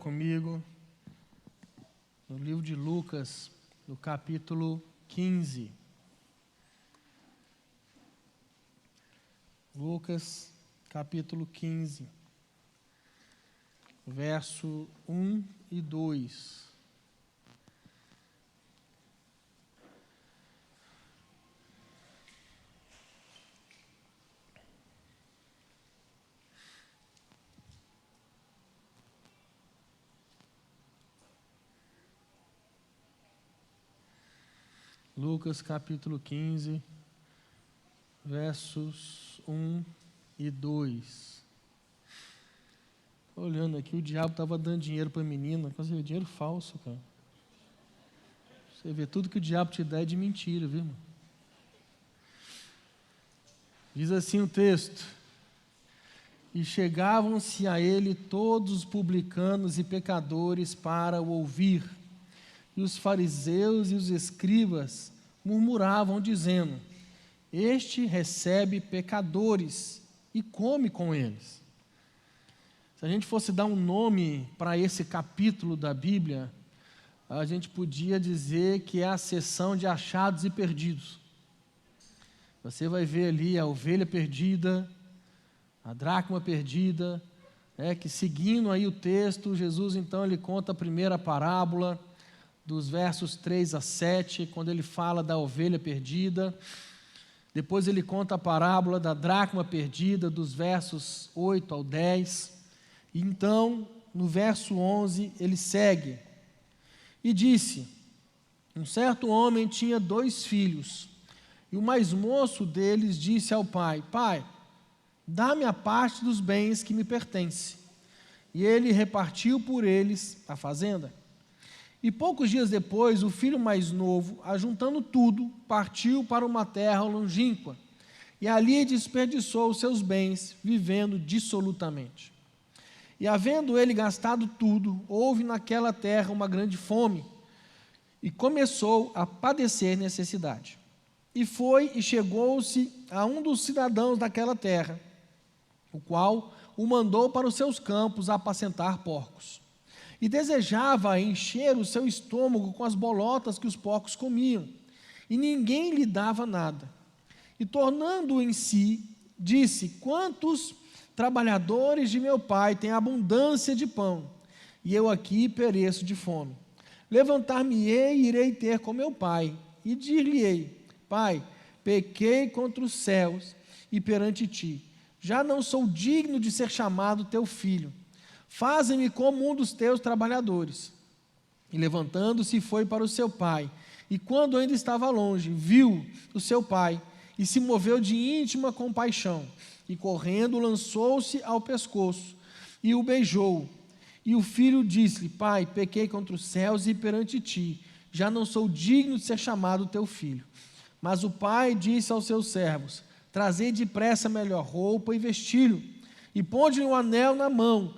Comigo no livro de Lucas, no capítulo 15. Lucas, capítulo 15, verso 1 e 2. Lucas capítulo 15, versos 1 e 2. Olhando aqui, o diabo estava dando dinheiro para a menina, coisa dinheiro falso, cara. Você vê, tudo que o diabo te dá é de mentira, viu, irmão? Diz assim o texto: e chegavam-se a ele todos os publicanos e pecadores para o ouvir. E os fariseus e os escribas murmuravam, dizendo: este recebe pecadores e come com eles. Se a gente fosse dar um nome para esse capítulo da Bíblia, a gente podia dizer que é a seção de achados e perdidos. Você vai ver ali a ovelha perdida, a dracma perdida, que seguindo aí o texto, Jesus então ele conta a primeira parábola, dos versos 3 a 7, quando ele fala da ovelha perdida. Depois ele conta a parábola da dracma perdida, dos versos 8 ao 10. E então, no verso 11, ele segue. E disse: um certo homem tinha 2 filhos, e o mais moço deles disse ao pai: pai, dá-me a parte dos bens que me pertence. E ele repartiu por eles a fazenda. E poucos dias depois, o filho mais novo, ajuntando tudo, partiu para uma terra longínqua, e ali desperdiçou os seus bens, vivendo dissolutamente. E havendo ele gastado tudo, houve naquela terra uma grande fome, e começou a padecer necessidade. E foi e chegou-se a um dos cidadãos daquela terra, o qual o mandou para os seus campos a apacentar porcos. E desejava encher o seu estômago com as bolotas que os porcos comiam, e ninguém lhe dava nada. E tornando em si, disse: quantos trabalhadores de meu pai têm abundância de pão, e eu aqui pereço de fome. Levantar-me-ei e irei ter com meu pai, e dir-lhe-ei: pai, pequei contra os céus e perante ti, já não sou digno de ser chamado teu filho. Faze-me como um dos teus trabalhadores. E levantando-se foi para o seu pai, e quando ainda estava longe, viu o seu pai, e se moveu de íntima compaixão, e correndo lançou-se ao pescoço, e o beijou. E o filho disse-lhe: pai, pequei contra os céus e perante ti, já não sou digno de ser chamado teu filho. Mas o pai disse aos seus servos: trazei depressa a melhor roupa e vesti-lo, e ponde-lhe um anel na mão,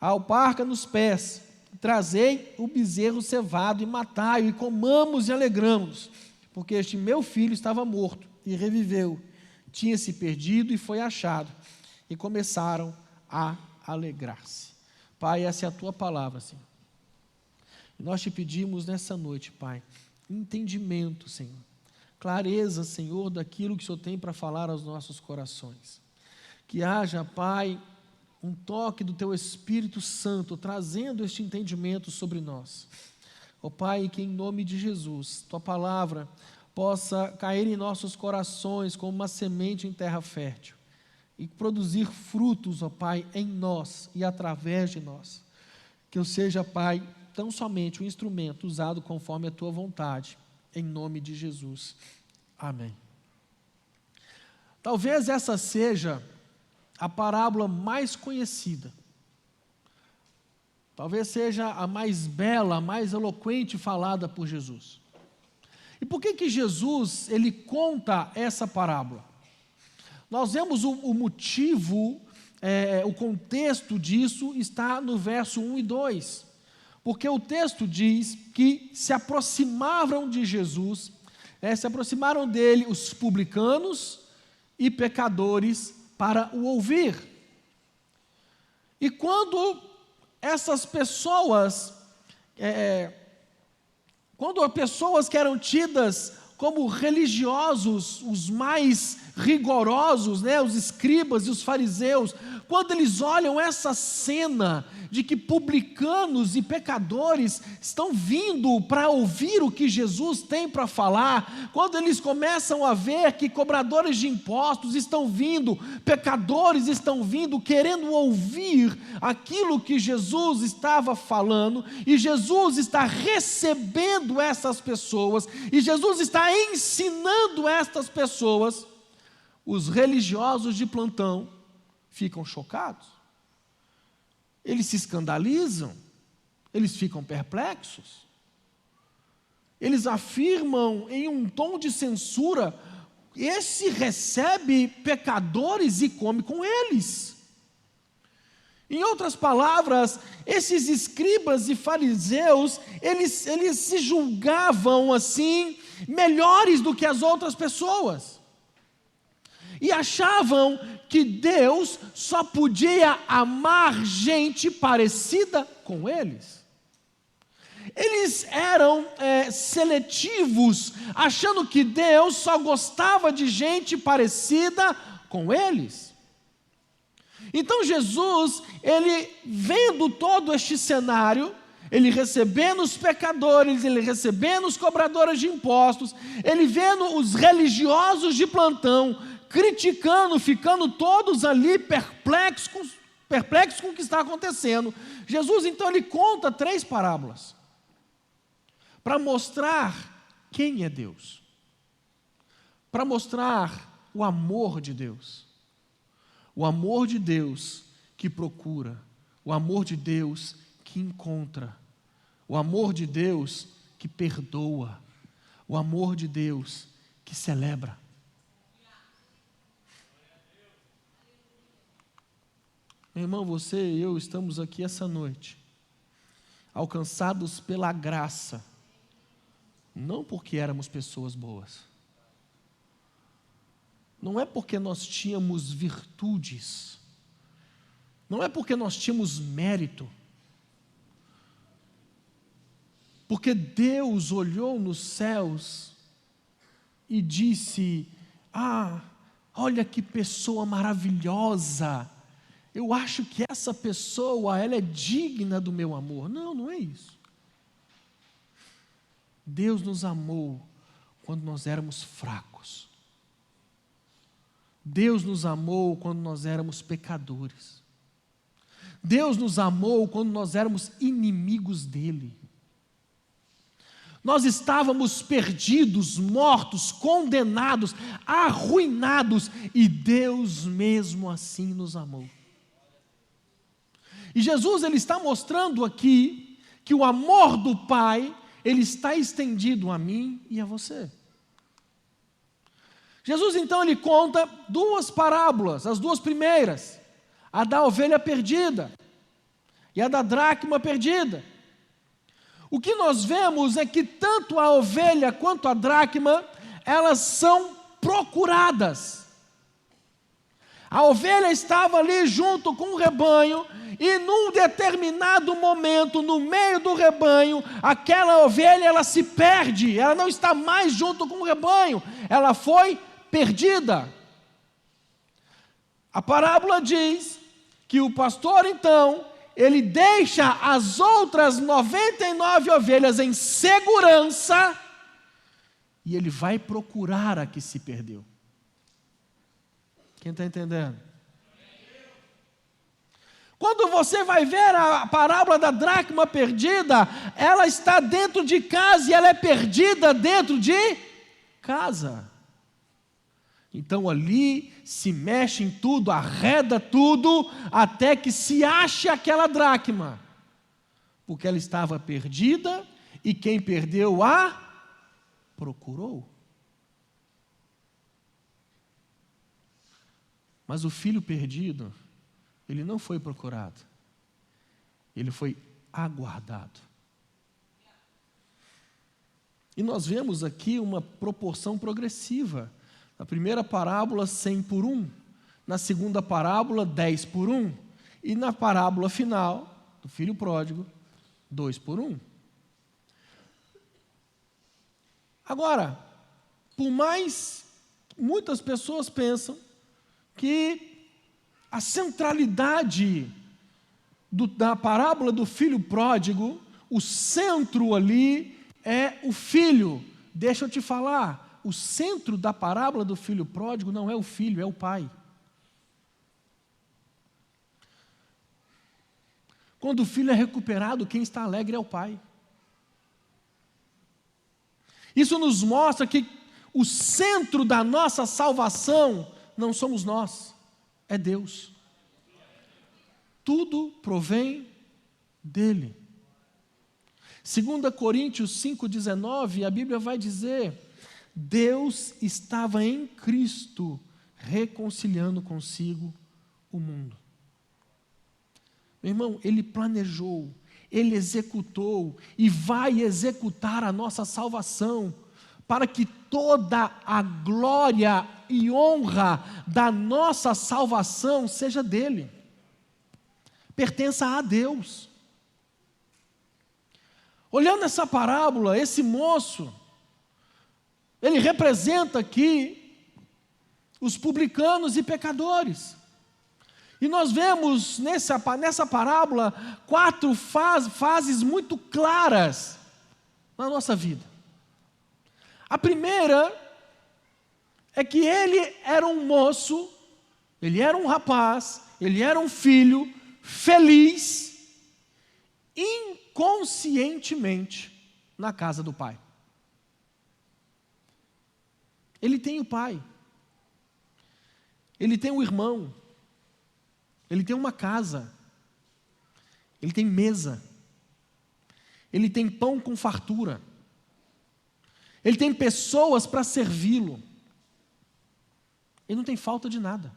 a alparca nos pés, trazei o bezerro cevado e matai-o, e comamos e alegramos, porque este meu filho estava morto e reviveu, tinha se perdido e foi achado, e começaram a alegrar-se. Pai, essa é a tua palavra, Senhor. E nós te pedimos nessa noite, Pai, entendimento, Senhor, clareza, Senhor, daquilo que o Senhor tem para falar aos nossos corações. Que haja, Pai, um toque do Teu Espírito Santo, trazendo este entendimento sobre nós. Ó Pai, que em nome de Jesus, Tua palavra possa cair em nossos corações como uma semente em terra fértil, e produzir frutos, ó Pai, em nós e através de nós. Que eu seja, Pai, tão somente um instrumento usado conforme a Tua vontade, em nome de Jesus. Amém. Talvez essa seja a parábola mais conhecida, talvez seja a mais bela, a mais eloquente falada por Jesus. E por que Jesus ele conta essa parábola? Nós vemos o motivo, o contexto disso está no verso 1 e 2, porque o texto diz que se aproximaram de Jesus, se aproximaram dele os publicanos e pecadores para o ouvir. E quando essas pessoas, quando as pessoas que eram tidas como religiosos, os mais rigorosos, né, os escribas e os fariseus, quando eles olham essa cena de que publicanos e pecadores estão vindo para ouvir o que Jesus tem para falar, quando eles começam a ver que cobradores de impostos estão vindo, pecadores estão vindo, querendo ouvir aquilo que Jesus estava falando, e Jesus está recebendo essas pessoas, e Jesus está ensinando estas pessoas, os religiosos de plantão ficam chocados, eles se escandalizam, eles ficam perplexos, eles afirmam em um tom de censura: esse recebe pecadores e come com eles. Em outras palavras, esses escribas e fariseus, eles se julgavam assim, melhores do que as outras pessoas, e achavam que Deus só podia amar gente parecida com eles. Eles eram seletivos, achando que Deus só gostava de gente parecida com eles. Então Jesus, ele vendo todo este cenário, ele recebendo os pecadores, ele recebendo os cobradores de impostos, ele vendo os religiosos de plantão, criticando, ficando todos ali perplexos com o que está acontecendo. Jesus então ele conta 3 parábolas, para mostrar quem é Deus, para mostrar o amor de Deus. O amor de Deus que procura, o amor de Deus que encontra, o amor de Deus que perdoa, o amor de Deus que celebra. Meu irmão, você e eu estamos aqui essa noite, alcançados pela graça, não porque éramos pessoas boas, não é porque nós tínhamos virtudes, não é porque nós tínhamos mérito, porque Deus olhou nos céus e disse: olha que pessoa maravilhosa, eu acho que essa pessoa, ela é digna do meu amor. Não, não é isso. Deus nos amou quando nós éramos fracos. Deus nos amou quando nós éramos pecadores. Deus nos amou quando nós éramos inimigos dele. Nós estávamos perdidos, mortos, condenados, arruinados, e Deus mesmo assim nos amou. E Jesus, ele está mostrando aqui que o amor do Pai, ele está estendido a mim e a você. Jesus então ele conta 2 parábolas, as 2 primeiras, a da ovelha perdida e a da dracma perdida. O que nós vemos é que tanto a ovelha quanto a dracma, elas são procuradas. A ovelha estava ali junto com o rebanho, e num determinado momento, no meio do rebanho, aquela ovelha, ela se perde, ela não está mais junto com o rebanho, ela foi perdida. A parábola diz que o pastor então, ele deixa as outras 99 ovelhas em segurança, e ele vai procurar a que se perdeu. Quem está entendendo? Quando você vai ver a parábola da dracma perdida, ela está dentro de casa e ela é perdida dentro de casa. Então ali se mexe em tudo, arreda tudo, até que se ache aquela dracma, porque ela estava perdida e quem perdeu a procurou. Mas o filho perdido, ele não foi procurado, ele foi aguardado. E nós vemos aqui uma proporção progressiva. Na primeira parábola, 100 por 1. Na segunda parábola, 10 por 1. E na parábola final, do filho pródigo, 2 por 1. Agora, por mais muitas pessoas pensam que a centralidade da parábola do filho pródigo, o centro ali é o filho. Deixa eu te falar, o centro da parábola do filho pródigo não é o filho, é o pai. Quando o filho é recuperado, quem está alegre é o pai. Isso nos mostra que o centro da nossa salvação não somos nós, é Deus. Tudo provém dele. 2 Coríntios 5,19, a Bíblia vai dizer: Deus estava em Cristo reconciliando consigo o mundo. Meu irmão, Ele planejou, Ele executou e vai executar a nossa salvação, para que toda a glória e honra da nossa salvação seja dele, pertença a Deus. Olhando essa parábola, esse moço, ele representa aqui os publicanos e pecadores. E nós vemos nessa parábola 4 fases muito claras na nossa vida. A primeira é que ele era um moço, ele era um rapaz, ele era um filho feliz, inconscientemente na casa do pai. Ele tem o pai, ele tem um irmão, ele tem uma casa, ele tem mesa, ele tem pão com fartura, ele tem pessoas para servi-lo, ele não tem falta de nada.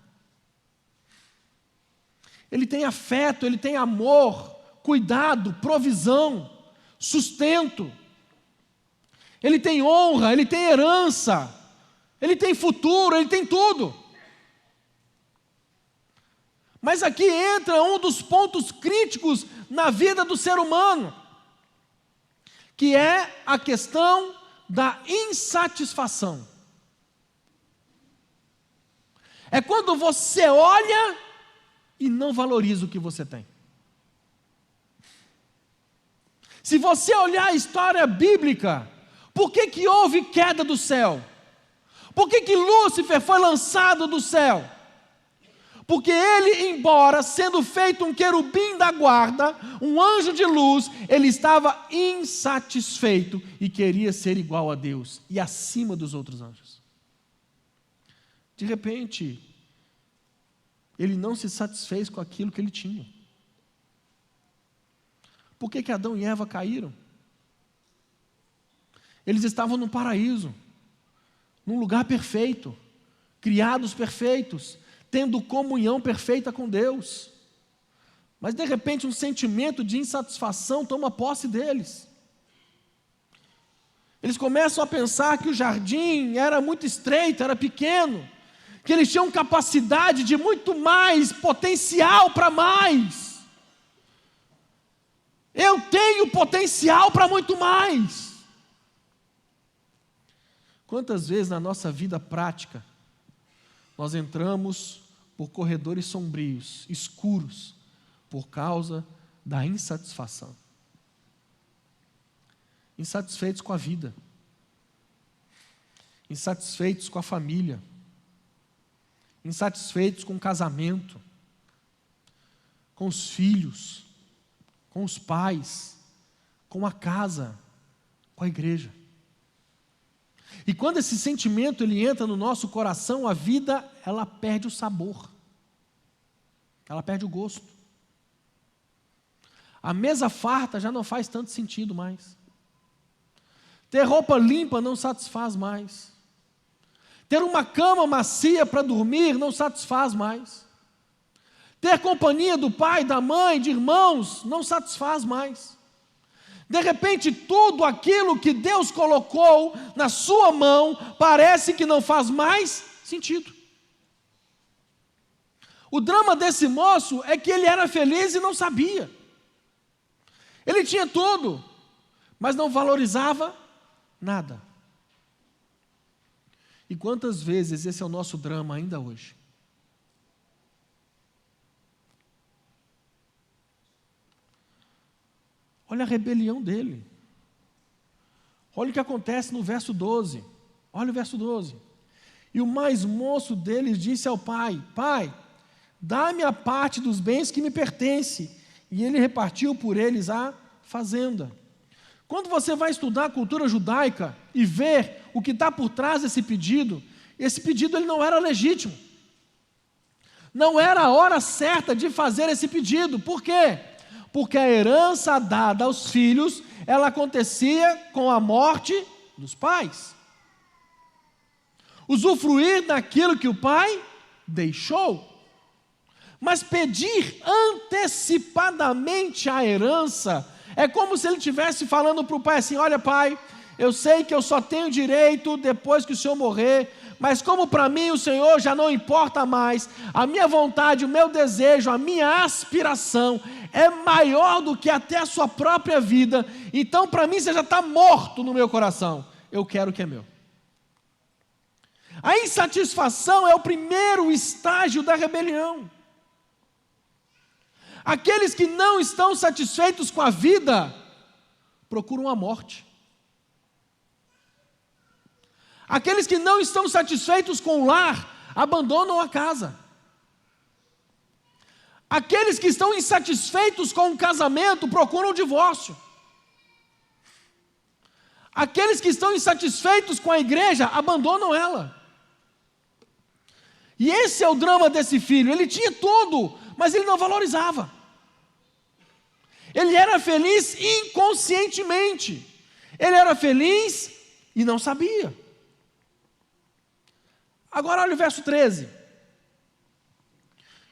Ele tem afeto, ele tem amor, cuidado, provisão, sustento. Ele tem honra, ele tem herança, ele tem futuro, ele tem tudo. Mas aqui entra um dos pontos críticos na vida do ser humano, que é a questão da insatisfação. É quando você olha e não valoriza o que você tem. Se você olhar a história bíblica, por que houve queda do céu? Por que Lúcifer foi lançado do céu? Porque ele, embora sendo feito um querubim da guarda, um anjo de luz, ele estava insatisfeito e queria ser igual a Deus e acima dos outros anjos. De repente, ele não se satisfez com aquilo que ele tinha. Por que Adão e Eva caíram? Eles estavam no paraíso, num lugar perfeito, criados perfeitos, tendo comunhão perfeita com Deus. Mas de repente um sentimento de insatisfação toma posse deles. Eles começam a pensar que o jardim era muito estreito, era pequeno, que eles tinham capacidade de muito mais, potencial para mais. Eu tenho potencial para muito mais. Quantas vezes na nossa vida prática nós entramos por corredores sombrios, escuros, por causa da insatisfação. Insatisfeitos com a vida, insatisfeitos com a família, insatisfeitos com o casamento, com os filhos, com os pais, com a casa, com a igreja. E quando esse sentimento ele entra no nosso coração, a vida ela perde o sabor, ela perde o gosto. A mesa farta já não faz tanto sentido mais. Ter roupa limpa não satisfaz mais. Ter uma cama macia para dormir não satisfaz mais. Ter companhia do pai, da mãe, de irmãos não satisfaz mais. De repente, tudo aquilo que Deus colocou na sua mão parece que não faz mais sentido. O drama desse moço é que ele era feliz e não sabia. Ele tinha tudo, mas não valorizava nada. E quantas vezes esse é o nosso drama ainda hoje? Olha a rebelião dele. Olha o que acontece no verso 12. Olha o verso 12. E o mais moço deles disse ao pai: Pai, dá-me a parte dos bens que me pertence. E ele repartiu por eles a fazenda. Quando você vai estudar a cultura judaica e ver o que está por trás desse pedido, esse pedido ele não era legítimo. Não era a hora certa de fazer esse pedido. Por quê? Porque a herança dada aos filhos, ela acontecia com a morte dos pais. Usufruir daquilo que o pai deixou. Mas pedir antecipadamente a herança é como se ele estivesse falando para o pai assim: olha, pai, eu sei que eu só tenho direito depois que o senhor morrer, mas como para mim o senhor já não importa mais, a minha vontade, o meu desejo, a minha aspiração é maior do que até a sua própria vida, então para mim você já está morto no meu coração, eu quero o que é meu. A insatisfação é o primeiro estágio da rebelião. Aqueles que não estão satisfeitos com a vida, procuram a morte. Aqueles que não estão satisfeitos com o lar, abandonam a casa. Aqueles que estão insatisfeitos com o casamento, procuram o divórcio. Aqueles que estão insatisfeitos com a igreja, abandonam ela. E esse é o drama desse filho. Ele tinha tudo, mas ele não valorizava. Ele era feliz inconscientemente. Ele era feliz e não sabia. Agora olha o verso 13.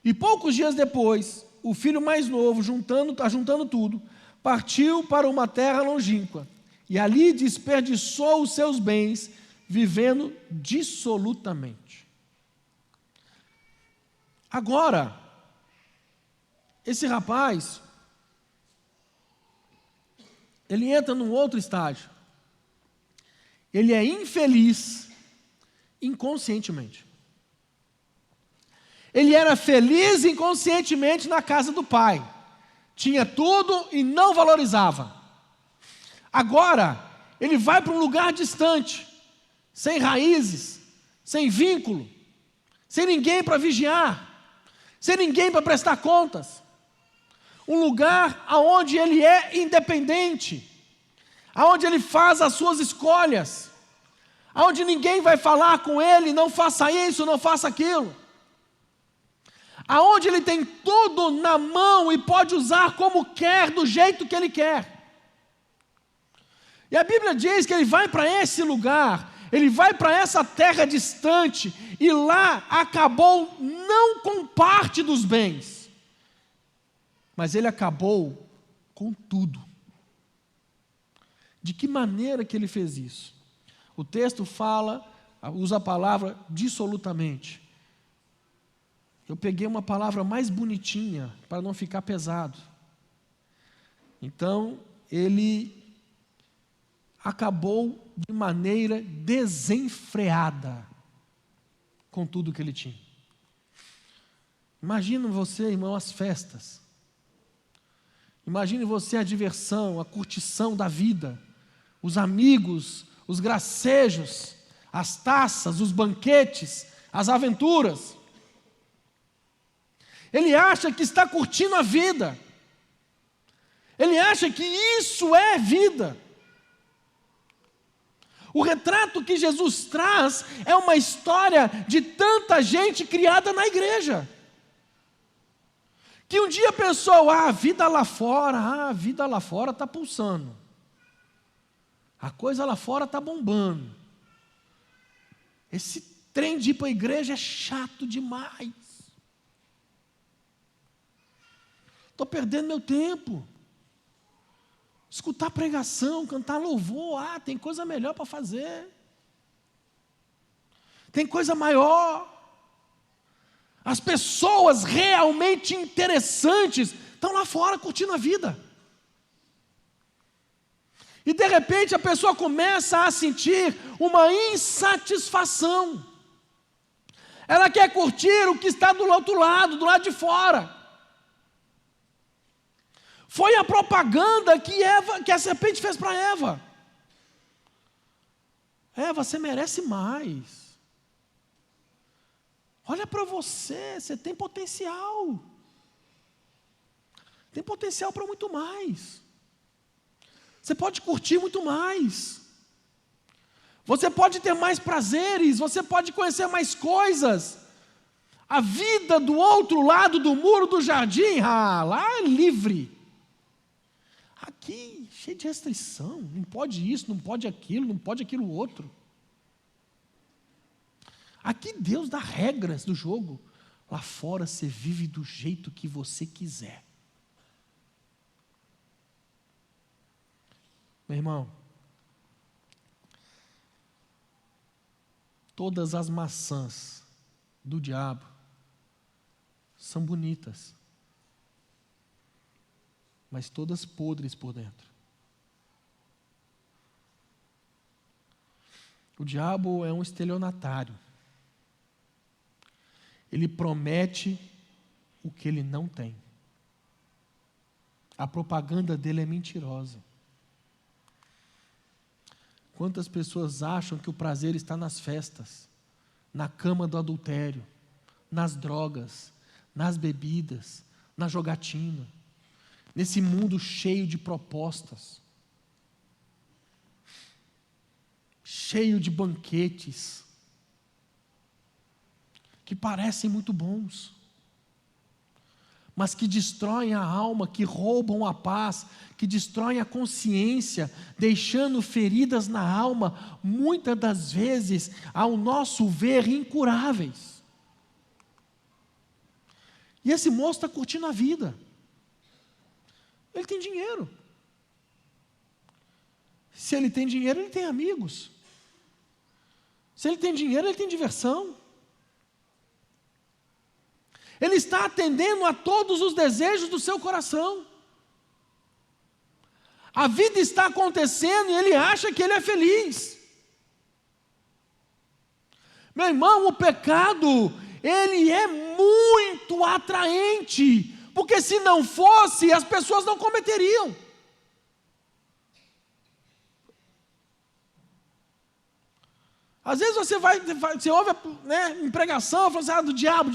E poucos dias depois, o filho mais novo, juntando tudo, partiu para uma terra longínqua, e ali desperdiçou os seus bens, vivendo dissolutamente. Agora, esse rapaz, ele entra num outro estágio. Ele é infeliz inconscientemente. Ele era feliz inconscientemente na casa do pai. Tinha tudo e não valorizava. Agora, ele vai para um lugar distante, sem raízes, sem vínculo, sem ninguém para vigiar, sem ninguém para prestar contas. Um lugar onde ele é independente, onde ele faz as suas escolhas, onde ninguém vai falar com ele: não faça isso, não faça aquilo. Aonde ele tem tudo na mão e pode usar como quer, do jeito que ele quer. E a Bíblia diz que ele vai para esse lugar, ele vai para essa terra distante, e lá acabou não com parte dos bens, mas ele acabou com tudo. De que maneira que ele fez isso? O texto usa a palavra dissolutamente. Eu peguei uma palavra mais bonitinha, para não ficar pesado. Então, ele acabou de maneira desenfreada com tudo que ele tinha. Imagina você, irmão, as festas. Imagine você a diversão, a curtição da vida, os amigos, os gracejos, as taças, os banquetes, as aventuras. Ele acha que está curtindo a vida. Ele acha que isso é vida. O retrato que Jesus traz é uma história de tanta gente criada na igreja, que um dia pensou: a vida lá fora está pulsando, a coisa lá fora está bombando, esse trem de ir para a igreja é chato demais, estou perdendo meu tempo. Escutar pregação, cantar louvor, tem coisa melhor para fazer, tem coisa maior. As pessoas realmente interessantes estão lá fora curtindo a vida. E de repente a pessoa começa a sentir uma insatisfação. Ela quer curtir o que está do outro lado, do lado de fora. Foi a propaganda que a serpente fez para Eva. Eva, você merece mais. Olha para você, você tem potencial. Tem potencial para muito mais. Você pode curtir muito mais. Você pode ter mais prazeres, você pode conhecer mais coisas. A vida do outro lado do muro do jardim, lá é livre. Aqui, cheio de restrição, não pode isso, não pode aquilo outro. Aqui Deus dá regras do jogo. Lá fora você vive do jeito que você quiser. Meu irmão, todas as maçãs do diabo são bonitas, mas todas podres por dentro. O diabo é um estelionatário. Ele promete o que ele não tem. A propaganda dele é mentirosa. Quantas pessoas acham que o prazer está nas festas, na cama do adultério, nas drogas, nas bebidas, na jogatina, nesse mundo cheio de propostas, cheio de banquetes, que parecem muito bons, mas que destroem a alma, que roubam a paz, que destroem a consciência, deixando feridas na alma, muitas das vezes, ao nosso ver, incuráveis. E esse moço está curtindo a vida. Ele tem dinheiro. Se ele tem dinheiro, ele tem amigos. Se ele tem dinheiro, ele tem diversão. Ele está atendendo a todos os desejos do seu coração. A vida está acontecendo e ele acha que ele é feliz. Meu irmão, o pecado, ele é muito atraente, porque se não fosse, as pessoas não cometeriam. Às vezes você ouve, em pregação, falando assim, do diabo.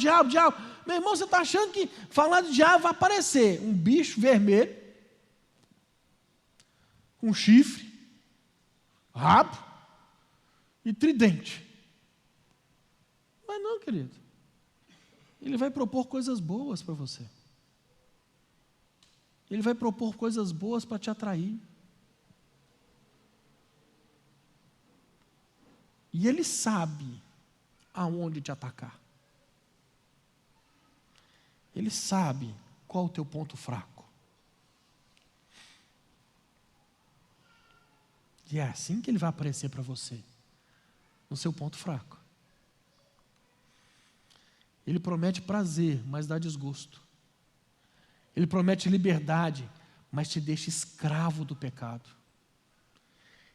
Meu irmão, você está achando que falar de diabo vai aparecer um bicho vermelho, com chifre, rabo e tridente. Mas não, querido. Ele vai propor coisas boas para você. Ele vai propor coisas boas para te atrair. E ele sabe aonde te atacar. Ele sabe qual é o teu ponto fraco. E é assim que ele vai aparecer para você, no seu ponto fraco. Ele promete prazer, mas dá desgosto. Ele promete liberdade, mas te deixa escravo do pecado.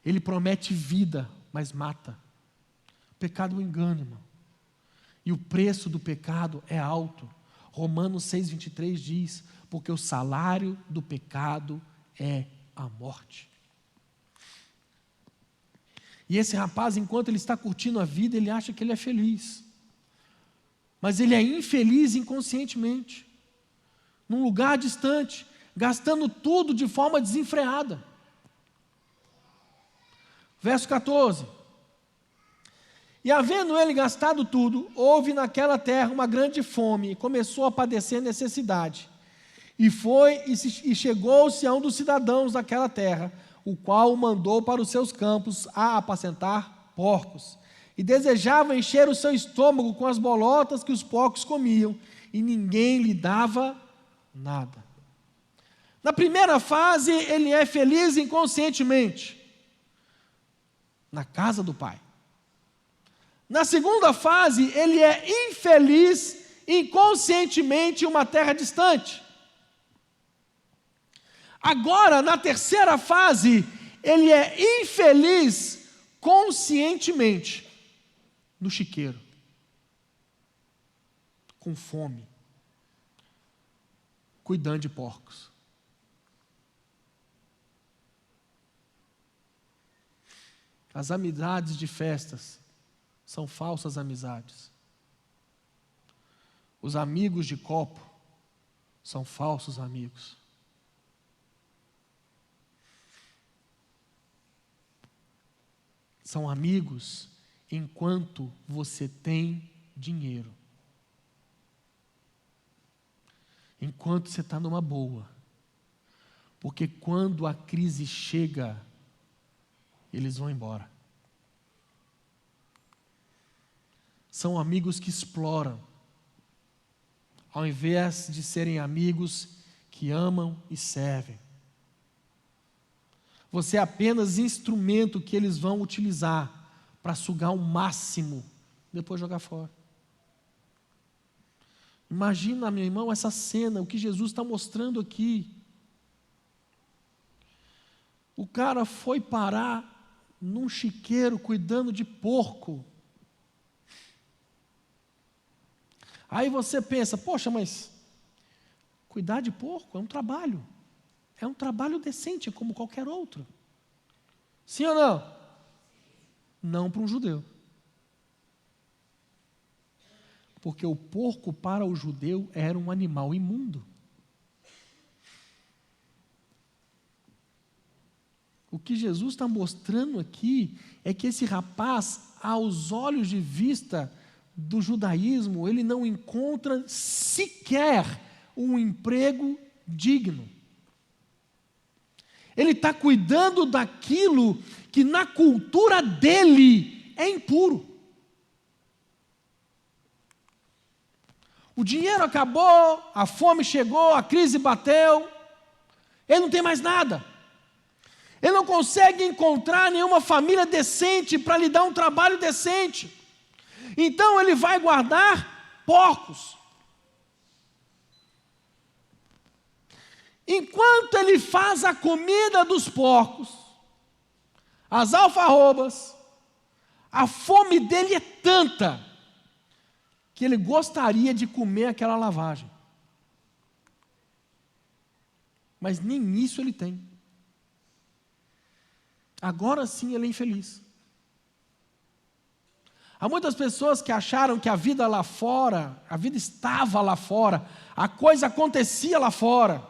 Ele promete vida, mas mata. O pecado é um engano, irmão. E o preço do pecado é alto. Romanos 6,23 diz, porque o salário do pecado é a morte. E esse rapaz, enquanto ele está curtindo a vida, ele acha que ele é feliz. Mas ele é infeliz inconscientemente. Num lugar distante, gastando tudo de forma desenfreada. Verso 14. E havendo ele gastado tudo, houve naquela terra uma grande fome, e começou a padecer necessidade. E chegou-se a um dos cidadãos daquela terra, o qual o mandou para os seus campos a apacentar porcos. E desejava encher o seu estômago com as bolotas que os porcos comiam, e ninguém lhe dava nada. Na primeira fase, ele é feliz inconscientemente, na casa do pai. Na segunda fase, ele é infeliz inconscientemente em uma terra distante. Agora, na terceira fase, ele é infeliz conscientemente no chiqueiro, com fome, cuidando de porcos. As amizades de festas são falsas amizades. Os amigos de copo são falsos amigos. São amigos enquanto você tem dinheiro. Enquanto você está numa boa. Porque quando a crise chega, eles vão embora. São amigos que exploram, ao invés de serem amigos que amam e servem. Você é apenas instrumento que eles vão utilizar para sugar o máximo, depois jogar fora. Imagina, meu irmão, essa cena, o que Jesus está mostrando aqui. O cara foi parar num chiqueiro cuidando de porco. Aí você pensa, poxa, mas cuidar de porco é um trabalho. É um trabalho decente, como qualquer outro. Sim ou não? Não para um judeu. Porque o porco para o judeu era um animal imundo. O que Jesus está mostrando aqui é que esse rapaz, aos olhos de vista do judaísmo, ele não encontra sequer um emprego digno. Ele está cuidando daquilo que na cultura dele é impuro. O dinheiro acabou, a fome chegou, a crise bateu, ele não tem mais nada. Ele não consegue encontrar nenhuma família decente para lhe dar um trabalho decente. Então ele vai guardar porcos. Enquanto ele faz a comida dos porcos, as alfarrobas, a fome dele é tanta que ele gostaria de comer aquela lavagem. Mas nem isso ele tem. Agora sim ele é infeliz. Há muitas pessoas que acharam que a vida lá fora, a vida estava lá fora, a coisa acontecia lá fora.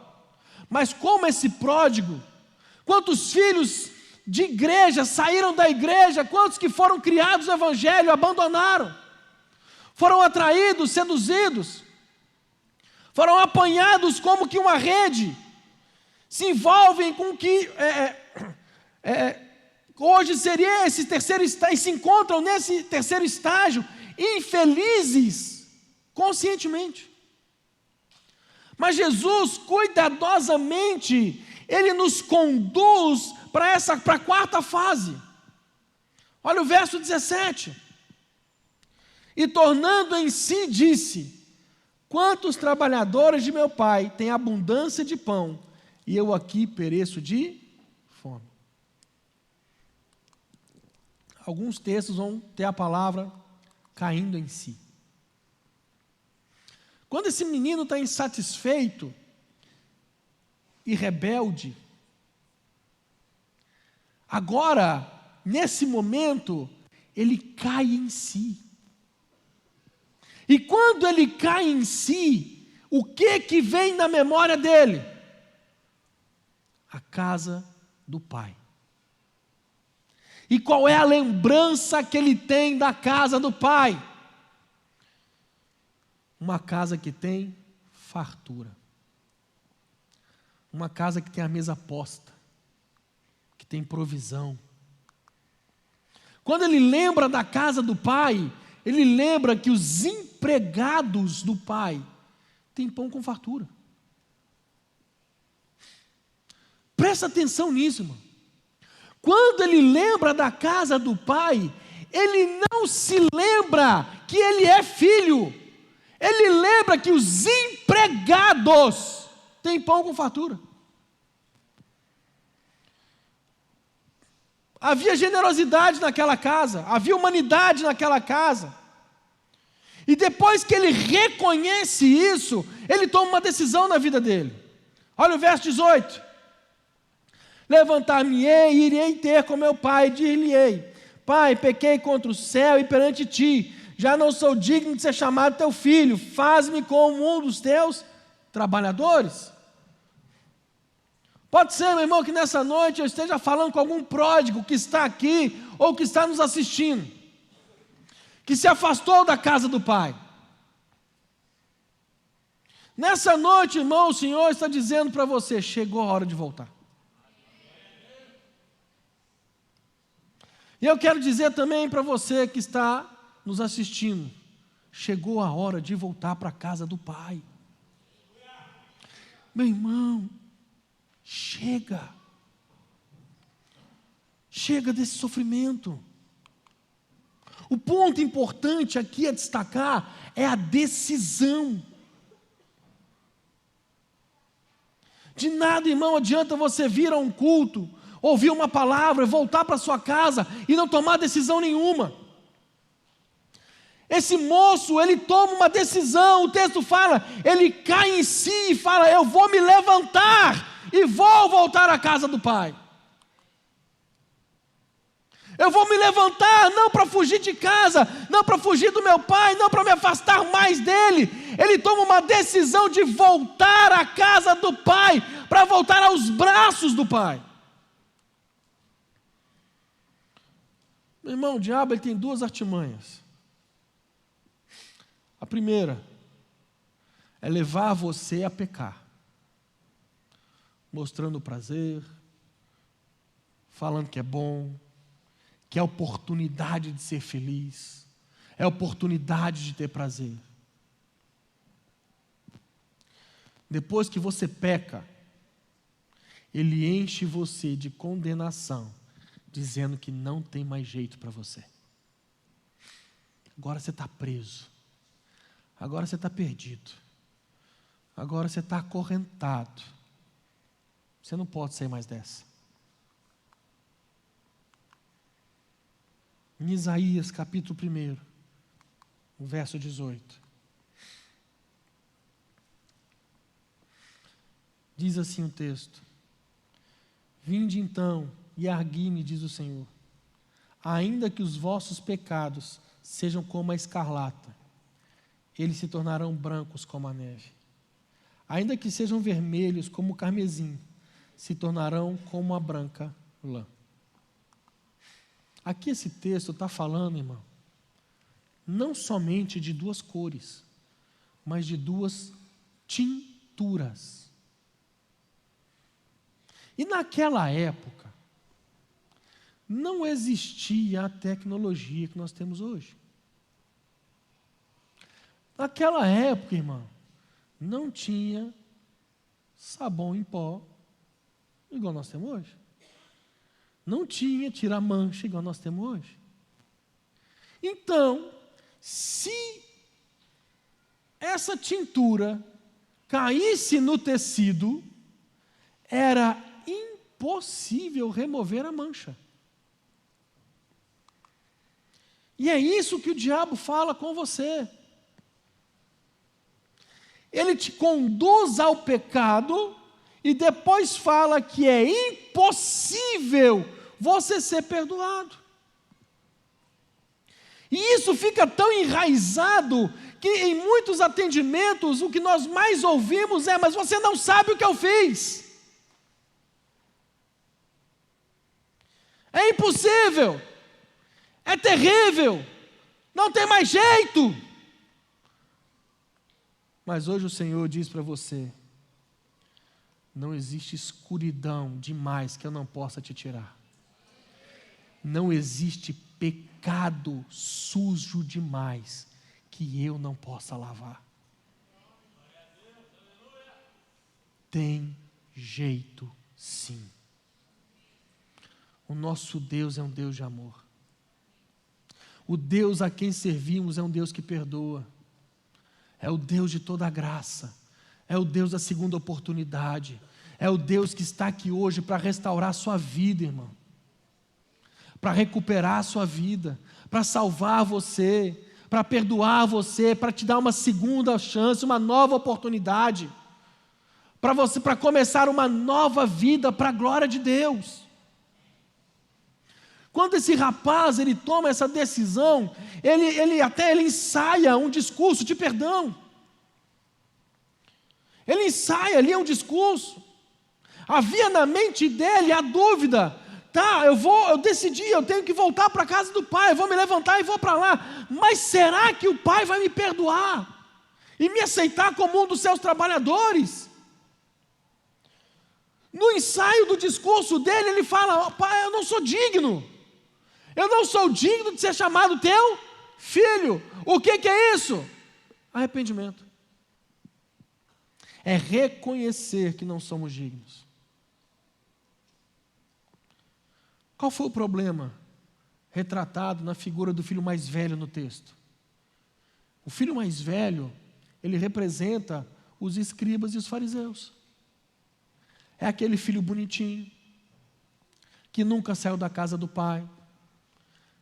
Mas como esse pródigo, quantos filhos de igreja saíram da igreja, quantos que foram criados no evangelho, abandonaram, foram atraídos, seduzidos, foram apanhados como que uma rede, se envolvem com que hoje seria esse terceiro estágio, e se encontram nesse terceiro estágio, infelizes, conscientemente. Mas Jesus, cuidadosamente, Ele nos conduz para a quarta fase. Olha o verso 17. E tornando em si, disse: quantos trabalhadores de meu pai têm abundância de pão, e eu aqui pereço de fome. Alguns textos vão ter a palavra caindo em si. Quando esse menino está insatisfeito e rebelde, agora, nesse momento, ele cai em si. E quando ele cai em si, o que vem na memória dele? A casa do pai. E qual é a lembrança que ele tem da casa do pai? Uma casa que tem fartura. Uma casa que tem a mesa posta, que tem provisão. Quando ele lembra da casa do pai, ele lembra que os empregados do pai têm pão com fartura. Presta atenção nisso, irmão. Quando ele lembra da casa do pai, ele não se lembra que ele é filho. Ele lembra que os empregados têm pão com fartura. Havia generosidade naquela casa, havia humanidade naquela casa. E depois que ele reconhece isso, ele toma uma decisão na vida dele. Olha o verso 18. Levantar-me-ei e irei ter com meu pai, e dir-lhe-ei: Pai, pequei contra o céu e perante ti, já não sou digno de ser chamado teu filho, faz-me como um dos teus trabalhadores. Pode ser, meu irmão, que nessa noite eu esteja falando com algum pródigo que está aqui ou que está nos assistindo, que se afastou da casa do pai. Nessa noite, irmão, o Senhor está dizendo para você: chegou a hora de voltar. E eu quero dizer também para você que está nos assistindo: chegou a hora de voltar para a casa do pai. Meu irmão, chega desse sofrimento. O ponto importante aqui a destacar é a decisão. De nada, irmão, adianta você vir a um culto, ouvir uma palavra, voltar para sua casa e não tomar decisão nenhuma. Esse moço, ele toma uma decisão, o texto fala, ele cai em si e fala: eu vou me levantar e vou voltar à casa do pai. Eu vou me levantar, não para fugir de casa, não para fugir do meu pai, não para me afastar mais dele. Ele toma uma decisão de voltar à casa do pai, para voltar aos braços do pai. Meu irmão, o diabo ele tem duas artimanhas. A primeira é levar você a pecar, mostrando prazer, falando que é bom, que é oportunidade de ser feliz, é oportunidade de ter prazer. Depois que você peca, ele enche você de condenação, dizendo que não tem mais jeito para você. Agora você está preso, agora você está perdido, agora você está acorrentado, você não pode sair mais dessa. Em Isaías capítulo 1, no verso 18, diz assim o texto: Vinde então e argui-me, diz o Senhor, ainda que os vossos pecados sejam como a escarlata, eles se tornarão brancos como a neve. Ainda que sejam vermelhos como o carmesim, se tornarão como a branca lã. Aqui esse texto está falando, irmão, não somente de duas cores, mas de duas tinturas. E naquela época, não existia a tecnologia que nós temos hoje. Naquela época, irmão, não tinha sabão em pó igual nós temos hoje. Não tinha tirar mancha igual nós temos hoje. Então, se essa tintura caísse no tecido, era impossível remover a mancha. E é isso que o diabo fala com você. Ele te conduz ao pecado e depois fala que é impossível você ser perdoado. E isso fica tão enraizado que em muitos atendimentos o que nós mais ouvimos é: mas você não sabe o que eu fiz. É impossível. É terrível. Não tem mais jeito. Mas hoje o Senhor diz para você: não existe escuridão demais que eu não possa te tirar. Não existe pecado sujo demais que eu não possa lavar. Tem jeito sim. O nosso Deus é um Deus de amor. O Deus a quem servimos é um Deus que perdoa. É o Deus de toda a graça. É o Deus da segunda oportunidade. É o Deus que está aqui hoje para restaurar a sua vida, irmão. para recuperar a sua vida, para salvar você, para perdoar você, para te dar uma segunda chance, uma nova oportunidade, para começar uma nova vida para a glória de Deus. Quando esse rapaz ele toma essa decisão, ele ensaia um discurso de perdão. Ele ensaia ali um discurso. Havia na mente dele a dúvida: tá, eu decidi, eu tenho que voltar para a casa do pai, eu vou me levantar e vou para lá, mas será que o pai vai me perdoar e me aceitar como um dos seus trabalhadores? No ensaio do discurso dele, ele fala: pai, eu não sou digno de ser chamado teu filho. O que é isso? Arrependimento. É reconhecer que não somos dignos. Qual foi o problema retratado na figura do filho mais velho no texto? O filho mais velho, ele representa os escribas e os fariseus. É aquele filho bonitinho, que nunca saiu da casa do pai,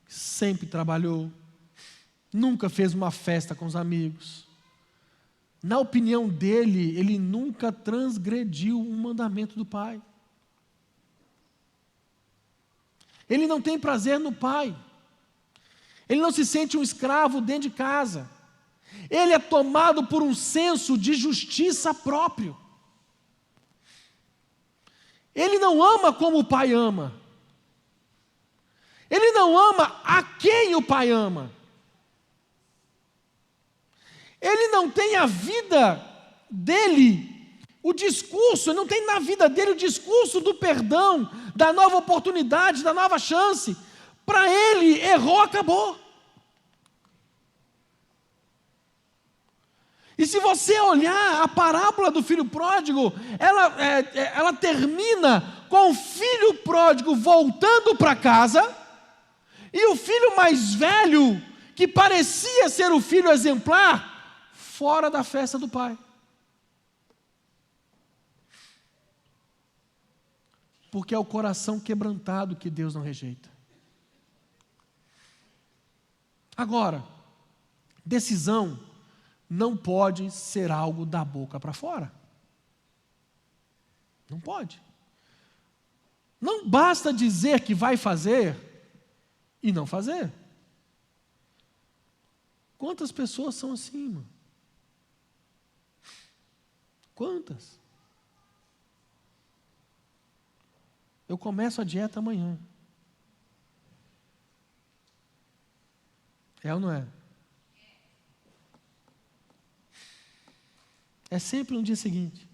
sempre trabalhou, nunca fez uma festa com os amigos. Na opinião dele, ele nunca transgrediu um mandamento do pai. Ele não tem prazer no pai. Ele não se sente um escravo dentro de casa. Ele é tomado por um senso de justiça próprio. Ele não ama como o pai ama. Ele não ama a quem o pai ama. Ele não tem a vida dele, o discurso, ele não tem na vida dele o discurso do perdão, da nova oportunidade, da nova chance. Para ele, errou, acabou. E se você olhar a parábola do filho pródigo, ela termina com o filho pródigo voltando para casa, e o filho mais velho, que parecia ser o filho exemplar, fora da festa do pai. Porque é o coração quebrantado que Deus não rejeita. Agora, decisão não pode ser algo da boca para fora. Não pode. Não basta dizer que vai fazer e não fazer. Quantas pessoas são assim, mano? Quantas? Eu começo a dieta amanhã. É ou não é? É sempre no dia seguinte.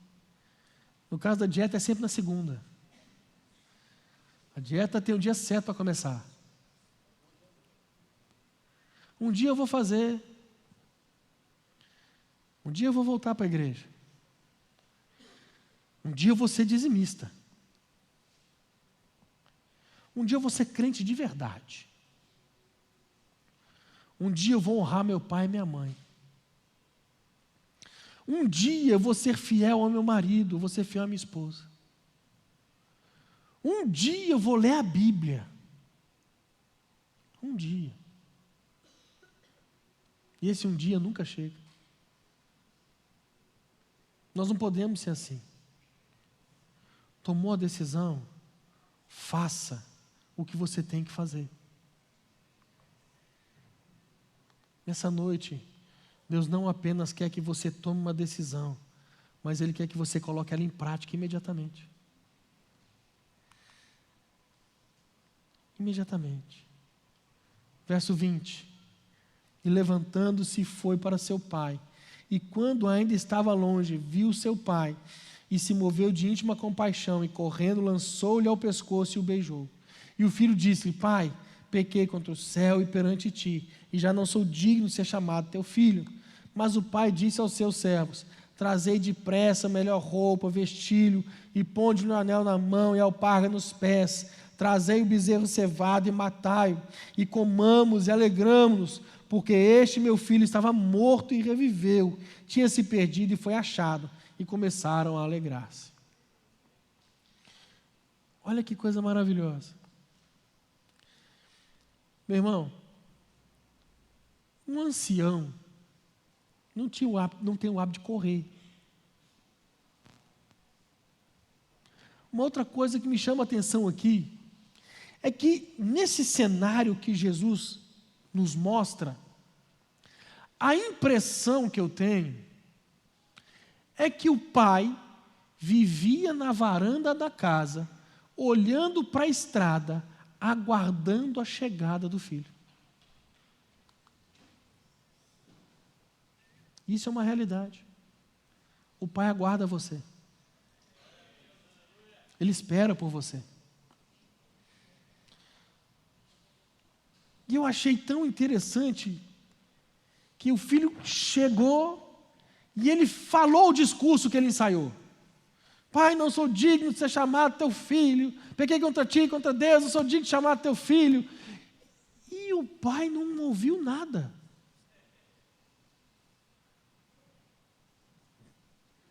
No caso da dieta, é sempre na segunda. A dieta tem um dia certo para começar. Um dia eu vou fazer. Um dia eu vou voltar para a igreja. Um dia eu vou ser dizimista. Um dia eu vou ser crente de verdade. Um dia eu vou honrar meu pai e minha mãe. Um dia eu vou ser fiel ao meu marido, vou ser fiel à minha esposa. Um dia eu vou ler a Bíblia. Um dia. E esse um dia nunca chega. Nós não podemos ser assim. Tomou a decisão, faça o que você tem que fazer. Nessa noite, Deus não apenas quer que você tome uma decisão, mas Ele quer que você coloque ela em prática imediatamente. Imediatamente. Verso 20. E levantando-se foi para seu pai, e quando ainda estava longe, viu seu pai, e se moveu de íntima compaixão, e correndo lançou-lhe ao pescoço e o beijou. E o filho disse-lhe: pai, pequei contra o céu e perante ti, e já não sou digno de ser chamado teu filho. Mas o pai disse aos seus servos: trazei depressa a melhor roupa, vestilho, e ponde-lhe o anel na mão e a alparga nos pés. Trazei o bezerro cevado e matai-o, e comamos e alegramo-nos, porque este meu filho estava morto e reviveu, tinha se perdido e foi achado. E começaram a alegrar-se. Olha que coisa maravilhosa. Meu irmão, um ancião não tem o hábito de correr. Uma outra coisa que me chama a atenção aqui é que nesse cenário que Jesus nos mostra, a impressão que eu tenho é que o pai vivia na varanda da casa, olhando para a estrada, aguardando a chegada do filho. Isso é uma realidade. O pai aguarda você. Ele espera por você. E eu achei tão interessante que o filho chegou e ele falou o discurso que ele ensaiou. Pai, não sou digno de ser chamado teu filho. Pequei contra ti, contra Deus, não sou digno de chamar teu filho. E o pai não ouviu nada.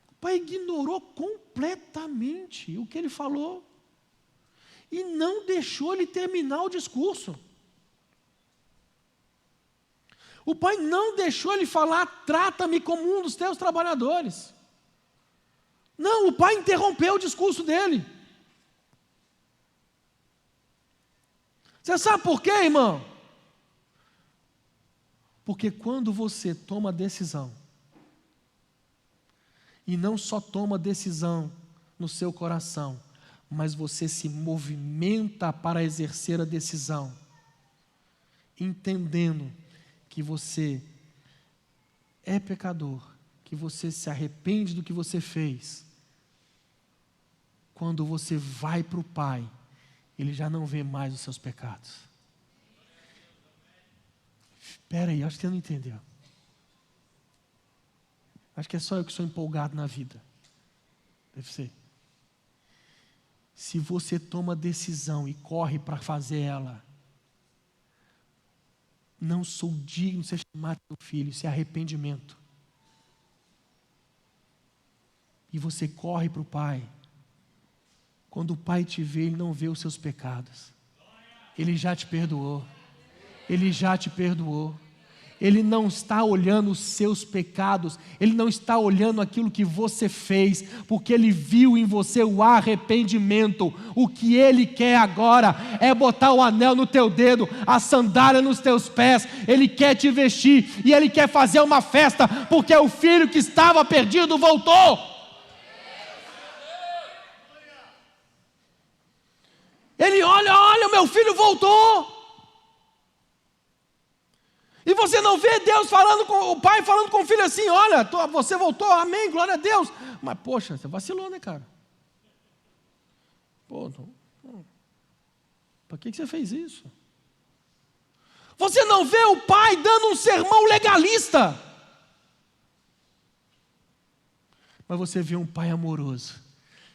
O pai ignorou completamente o que ele falou. E não deixou ele terminar o discurso. O pai não deixou ele falar, trata-me como um dos teus trabalhadores. Não, o pai interrompeu o discurso dele. Você sabe por quê, irmão? Porque quando você toma decisão, e não só toma decisão no seu coração, mas você se movimenta para exercer a decisão, entendendo que você é pecador, que você se arrepende do que você fez. Quando você vai para o Pai, Ele já não vê mais os seus pecados. Espera aí, acho que você não entendeu. Acho que é só eu que sou empolgado na vida. Deve ser. Se você toma decisão e corre para fazer ela, não sou digno de ser chamado teu filho, isso é arrependimento. E você corre para o Pai. Quando o Pai te vê, Ele não vê os seus pecados. Ele já te perdoou. Ele já te perdoou. Ele não está olhando os seus pecados, Ele não está olhando aquilo que você fez, porque Ele viu em você o arrependimento. O que Ele quer agora é botar o anel no teu dedo, a sandália nos teus pés. Ele quer te vestir e Ele quer fazer uma festa, porque o filho que estava perdido voltou. Ele olha, o meu filho voltou. E você não vê Deus falando com o pai, falando com o filho assim: olha, você voltou, amém, glória a Deus. Mas poxa, você vacilou, né, cara? Pô, para que você fez isso? Você não vê o pai dando um sermão legalista. Mas você vê um pai amoroso,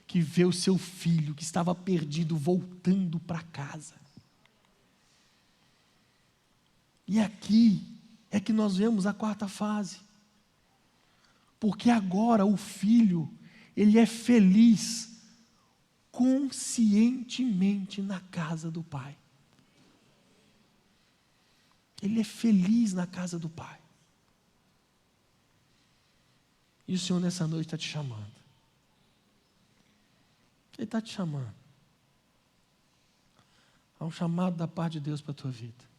que vê o seu filho que estava perdido voltando para casa. E aqui é que nós vemos a quarta fase. Porque agora o filho, ele é feliz conscientemente na casa do pai. Ele é feliz na casa do pai. E o Senhor nessa noite está te chamando. Ele está te chamando. Há um chamado da parte de Deus para a tua vida.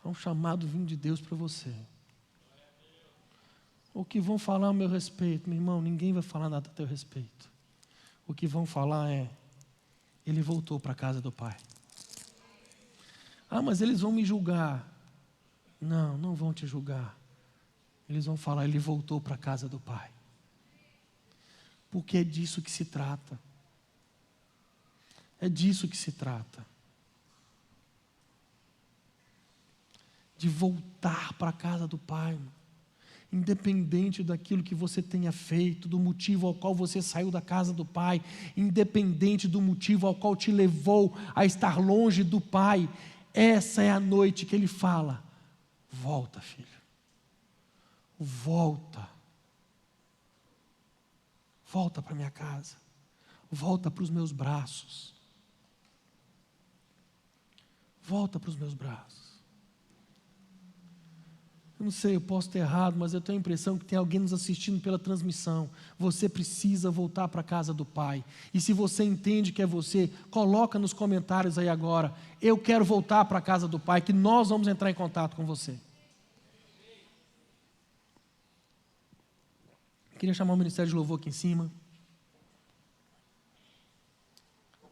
Há um chamado vindo de Deus para você. O que vão falar a meu respeito, meu irmão, ninguém vai falar nada a teu respeito. O que vão falar é: ele voltou para a casa do pai. Ah, mas eles vão me julgar. Não, não vão te julgar. Eles vão falar: ele voltou para a casa do pai. Porque é disso que se trata. É disso que se trata. De voltar para a casa do pai. Independente daquilo que você tenha feito, do motivo ao qual você saiu da casa do pai, independente do motivo ao qual te levou a estar longe do pai, essa é a noite que ele fala: volta, filho, volta para minha casa, volta para os meus braços. Volta para os meus braços. Eu não sei, eu posso ter errado, mas eu tenho a impressão que tem alguém nos assistindo pela transmissão. Você precisa voltar para a casa do Pai. E se você entende que é você, coloca nos comentários aí agora: eu quero voltar para a casa do Pai, que nós vamos entrar em contato com você. Queria chamar o Ministério de Louvor aqui em cima.